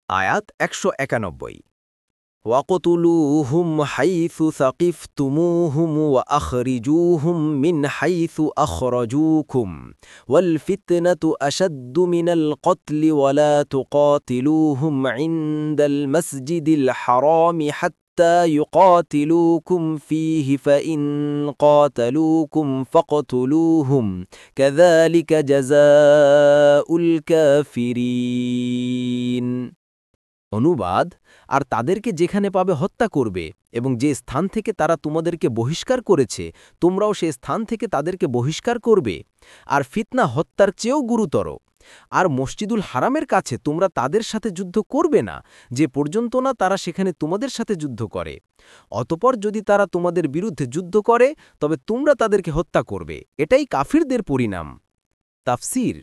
আয়াত ১৯১ ওয়াকতুলুহুম হাইথু সাকিফতুমুহুম ওয়া আখরিজুহুম মিন হাইথু আখরাজুকুম ওয়াল ফিতনাতু আশাদ্দু মিনাল কতলি ওয়ালা তুকাতিলুহুম ইনদাল মাসজিদিল হারামি হাত্তা يقاتلوكم فيه فإن قاتلوكم فاقتلوهم كذلك جزاء الكافرين অনুবাদ আর তাদেরকে যেখানে পাবে হত্যা করবে এবং যে স্থান থেকে তারা তোমাদেরকে বহিষ্কার করেছে তোমরাও সে স্থান থেকে তাদেরকে বহিষ্কার করবে আর ফিতনা হত্যার চেয়েও গুরুতর আর মসজিদুল হারামের কাছে তোমরা তাদের সাথে যুদ্ধ করবে না যে পর্যন্ত না তারা সেখানে তোমাদের সাথে যুদ্ধ করে অতপর যদি তারা তোমাদের বিরুদ্ধে যুদ্ধ করে তবে তোমরা তাদেরকে হত্যা করবে এটাই কাফিরদের পরিণাম তাফসীর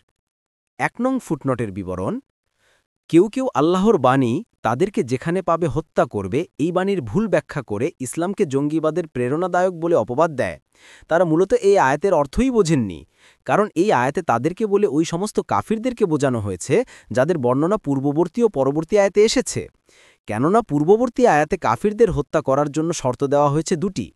১ নং ফুটনোটের বিবরণ কেউ কেউ আল্লাহর বাণী তাদেরকে যেখানে পাবে হত্যা করবে এই বাণীর ভুল ব্যাখ্যা করে ইসলামকে জঙ্গিবাদের প্রেরণাদায়ক বলে অপবাদ দেয় তারা মূলত এই আয়াতের অর্থই বোঝেননি কারণ এই আয়াতে তাদেরকে বলে ওই সমস্ত কাফিরদেরকে বোঝানো হয়েছে যাদের বর্ণনা পূর্ববর্তী ও পরবর্তী আয়াতে এসেছে কেননা পূর্ববর্তী আয়াতে কাফিরদের হত্যা করার জন্য শর্ত দেওয়া হয়েছে দুটি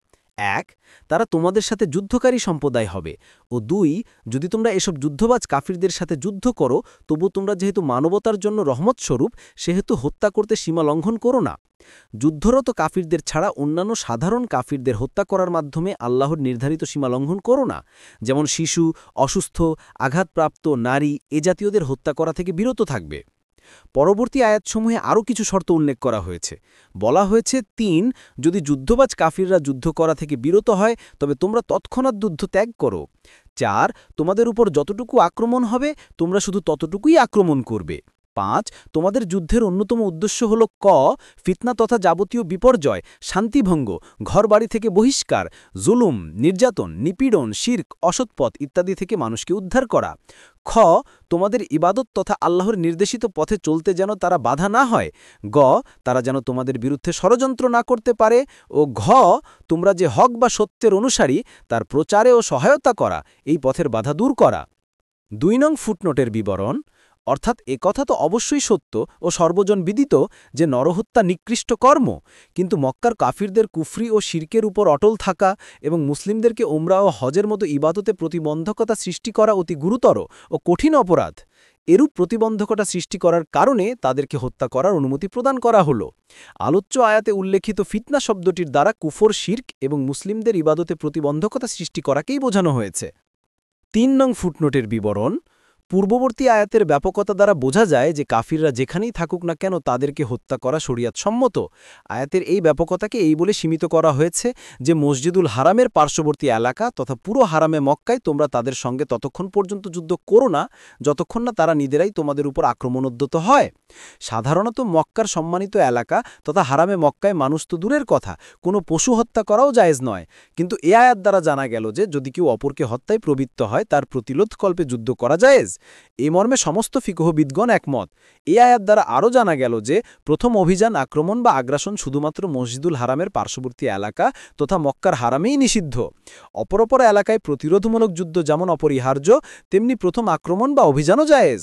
১ তারা তোমাদের সাথে যুদ্ধকারী সম্প্রদায় হবে ও ২ যদি তোমরা এসব যুদ্ধবাজ কাফিরদের সাথে যুদ্ধ করো তবু তোমরা যেহেতু মানবতার জন্য রহমতস্বরূপ সেহেতু হত্যা করতে সীমা লঙ্ঘন করো না যুদ্ধরত কাফিরদের ছাড়া অন্যান্য সাধারণ কাফিরদের হত্যা করার মাধ্যমে আল্লাহর নির্ধারিত সীমা লঙ্ঘন করো না যেমন শিশু অসুস্থ আঘাতপ্রাপ্ত নারী এ জাতীয়দের হত্যা করা থেকে বিরত থাকবে পরবর্তী আয়াতসমূহে আরও কিছু শর্ত উল্লেখ করা হয়েছে বলা হয়েছে ৩ যদি যুদ্ধবাজ কাফিররা যুদ্ধ করা থেকে বিরত হয় তবে তোমরা তৎক্ষণাৎ যুদ্ধ ত্যাগ করো ৪ তোমাদের উপর যতটুকু আক্রমণ হবে তোমরা শুধু ততটুকুই আক্রমণ করবে ৫ তোমাদের যুদ্ধের অন্যতম উদ্দেশ্য হল ক ফিতনা তথা যাবতীয় বিপর্যয় শান্তিভঙ্গ ঘরবাড়ি থেকে বহিষ্কার জুলুম নির্যাতন নিপীড়ন শির্ক অসৎপথ ইত্যাদি থেকে মানুষকে উদ্ধার করা খ তোমাদের ইবাদত তথা আল্লাহর নির্দেশিত পথে চলতে যেন তারা বাধা না হয় গ তারা যেন তোমাদের বিরুদ্ধে ষড়যন্ত্র না করতে পারে ও ঘ তোমরা যে হক বা সত্যের অনুসারী তার প্রচারে ও সহায়তা করা এই পথের বাধা দূর করা ২ নং ফুটনোটের বিবরণ অর্থাৎ একথা তো অবশ্যই সত্য ও সর্বজন বিদিত যে নরহত্যা নিকৃষ্ট কর্ম কিন্তু মক্কার কাফিরদের কুফরি ও শিরকের উপর অটল থাকা এবং মুসলিমদেরকে উমরা ও হজের মতো ইবাদতে প্রতিবন্ধকতা সৃষ্টি করা অতি গুরুতর ও কঠিন অপরাধ এরূপ প্রতিবন্ধকতা সৃষ্টি করার কারণে তাদেরকে হত্যা করার অনুমতি প্রদান করা হল আলোচ্য আয়াতে উল্লেখিত ফিতনা শব্দটির দ্বারা কুফর শির্ক এবং মুসলিমদের ইবাদতে প্রতিবন্ধকতা সৃষ্টি করাকেই বোঝানো হয়েছে ৩ নং ফুটনোটের বিবরণ পূর্ববর্তী আয়াতের ব্যাপকতা দ্বারা বোঝা যায় যে কাফিররা যেখানেই থাকুক না কেন তাদেরকে হত্যা করা শরিয়াত সম্মত আয়াতের এই ব্যাপকতাকে এই বলে সীমিত করা হয়েছে যে মসজিদুল হারামের পার্শ্ববর্তী এলাকা তথা পুরো হারামে মক্কায় তোমরা তাদের সঙ্গে ততক্ষণ পর্যন্ত যুদ্ধ করো না যতক্ষণ না তারা নিজেরাই তোমাদের উপর আক্রমণোদ্যত হয় সাধারণত মক্কার সম্মানিত এলাকা তথা হারামে মক্কায় মানুষ তো দূরের কথা কোনো পশু হত্যা করাও জায়েজ নয় কিন্তু এ আয়াত দ্বারা জানা গেল যে যদি কেউ অপরকে হত্যায় প্রবৃত্ত হয় তার প্রতিরোধকল্পে যুদ্ধ করা জায়েজ এই মর্মে সমস্ত ফিকহবিদগণ একমত এই আয়াত দ্বারা আরও জানা গেল যে প্রথম অভিযান আক্রমণ বা আগ্রাসন শুধুমাত্র মসজিদুল হারামের পার্শ্ববর্তী এলাকা তথা মক্কার হারামেই নিষিদ্ধ অপর এলাকায় প্রতিরোধমূলক যুদ্ধ যেমন অপরিহার্য তেমনি প্রথম আক্রমণ বা অভিযানও জায়েজ